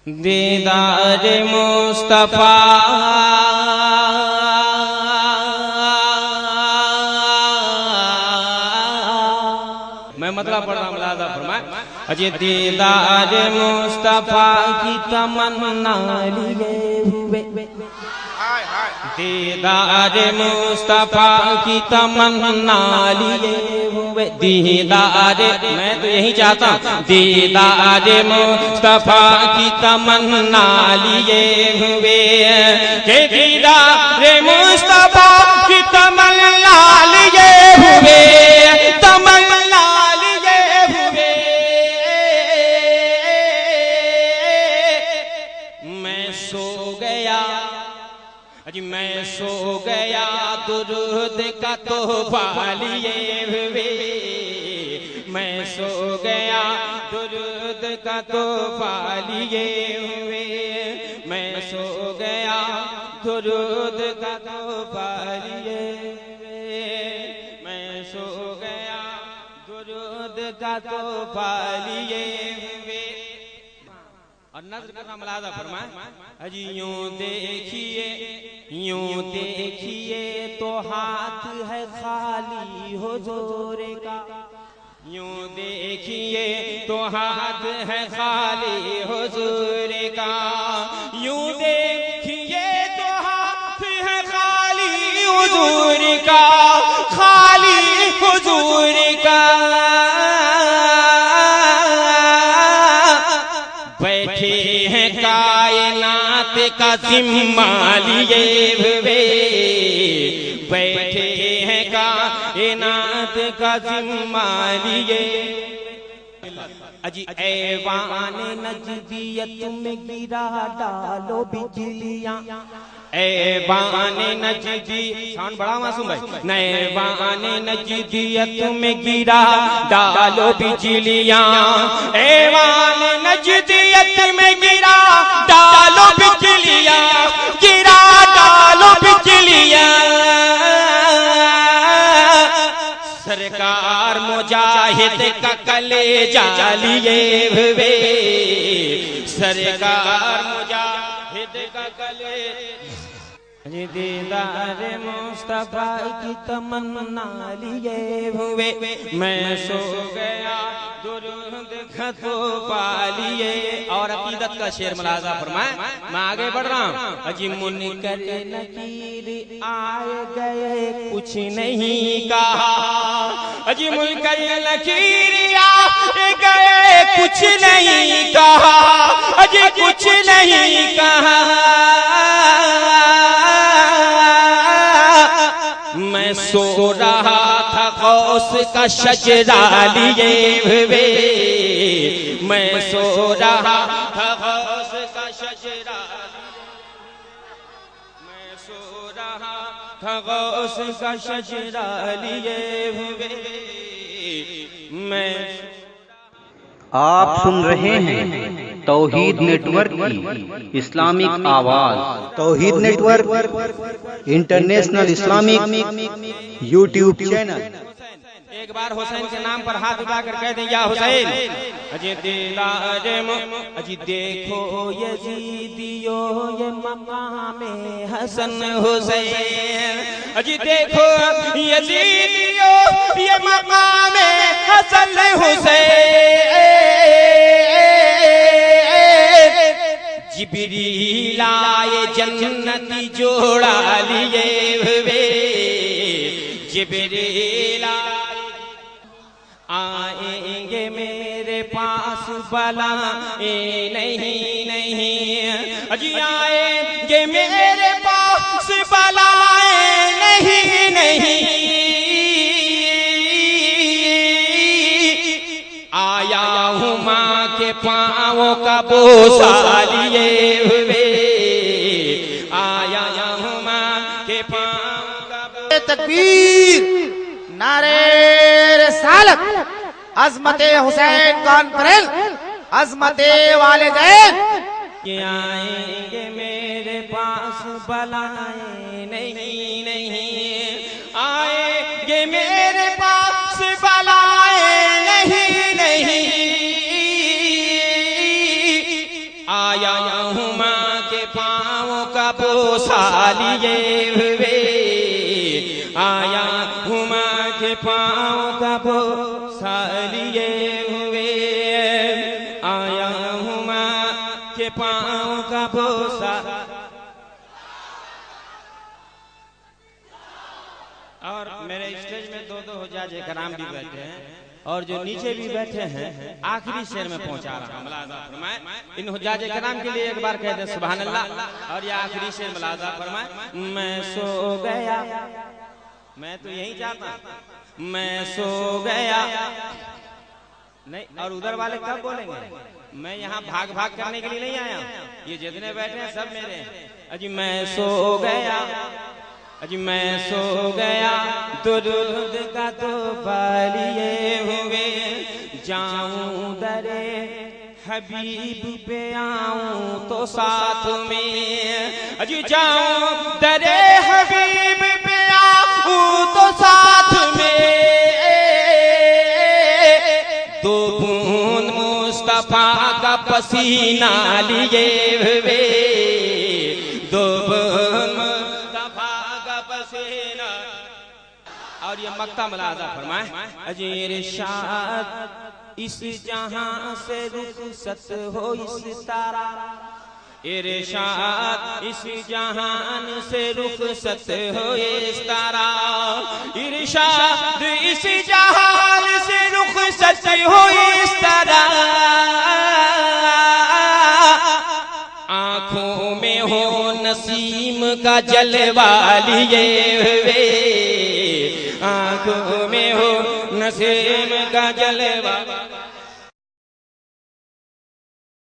दीदार मुस्तफा मैं मतलब पढ़ रहा हूँ, मुलाज़ा फरमाए। अजी दीदार मुस्तफा की तमन्ना लिए हुए, दीदार मुस्तफा की तमन्ना लिए हुए, दीदार मैं तो यही चाहता हूँ, दीदार मुस्तफा की तमन्ना लिए हुए, के दीदार मुस्तफा की तमन्ना लिए हुए, तमन्ना लिए हुए। मैं सो गया, अजी मैं सो गया दुरूद का तोहफा लिए हुए, मैं सो गया दुरूद का तोहफा लिए हुए, मैं सो गया दुरूद का तोहफा लिए हुए, मैं सो गया दुरूद का तोहफा लिए हुए। और नज़्र का मुलाज़ा फरमाए। अजी यूं देखिए तो हाथ है खाली हुजूर का, यूं देखिए तो हाथ है खाली हुजूर का, यूं देखिए तो हाथ है खाली हुजूर का, खाली हुजूर का। बैठे हैं कायनात का जिम्मा लिए हुए, बैठे हैं कायनात का जिम्मा लिए। अजी ऐवान नजदियत में गिरा डालो बिजलियां, ऐवान नजदी, साउंड बड़ा मासूम भाई, ऐवान नजदियत में गिरा डालो बिजलियां, ऐवान नजदियत में गिरा डालो बिजलियां, गिरा डालो बिजलियां। सरकार मुजाहिद का कलेजा लिए हुए, सरकार मुजाहिद का कलेजा। दीदार मुस्तफा की तमन्ना लिए हुए, मैं सो गया दुरूद का तोहफा लिए। और अकीदत का शेर मुलाज़ा फरमाए, मैं आगे बढ़ रहा हूँ। अजी मुनकर नकीर आए गए कुछ नहीं कहा, अजी मुनकर नकीर आए गए कुछ नहीं कहा, अजी कुछ नहीं कहा। मैं सो रहा था गौस का शजरा लिए हुए, मैं सो रहा था गौस का शजरा, मैं सो रहा था गौस का शजरा लिए हुए। मैं आप सुन रहे हैं तौहीद नेटवर्क की इस्लामिक आवाज। Tauheed network international Islamic YouTube channel. एक बार हुसैन के नाम पर हाथ उठाकर कह दें, या हुसैन। अजी दीदार अजी देखो यजीदियो ये मकामे हसन हुसैन, अजी देखो यजीदियो ये मकामे हसन हुसैन। जिब्रील आए जन्नती जोड़ा लिए हुए, जिब्रील आएंगे मेरे पास बलाए नहीं नहीं, अजी आएंगे मेरे पास बलाए नहीं नहीं। आया हूँ माँ के पाँवों का बोसा लिए हुए, आया हूँ माँ के पाँव का। तकबीर, नारे रिसालत, अज़मते हुसैन कॉन्फ्रेंस, अज़मते वालिदैन। आएंगे मेरे पास बलाए नहीं नहीं, आएंगे मेरे पास बलाए नहीं नहीं। आया हूँ माँ के पाँव का बोसा लिए हुए, आया हूँ माँ के पाँव का बोसा लिए हुए, आया हूँ माँ के पाँव का बोसा। और मेरे स्टेज में दो दो हुज्जाज कराम भी बैठे हैं और जो नीचे भी बैठे हैं आखिरी शेर में पहुंचा रहा हूं। मुलाजा फरमाए, इन हुज्जाज कराम के लिए एक बार कह दे सुभान अल्लाह। और ये आखिरी शेर मुलाजा फरमाए, मैं सो गया, मैं तो यही चाहता, मैं सो गया नहीं। और उधर वाले कब बोलेंगे? मैं यहाँ भाग भाग करने के लिए नहीं आया, ये जितने बैठे हैं सब मेरे हैं। अजी मैं सो गया, अजी मैं सो गया, दुरूद का तोहफा लिए हुए, जाऊं दरे हबीब पे आऊं तो साथ में, अजी जाऊं दरे हबीब पे आऊं तो साथ में, दो बूंद मुस्तफा का पसीना लिए हुए, दो बूंद पसीना। और ये मक्ता मुलाजा फरमाए, अजी इरशाद इस जहां से रुखसत हो इस तारा, इरशाद इस जहान से रुखसत हो इस तारा, इरशाद इस जहान से रुखसत हो इस तारा, आंखों में हो नसीम का जलवा लिए हुए, आंखों में हो नसीम का जलवा।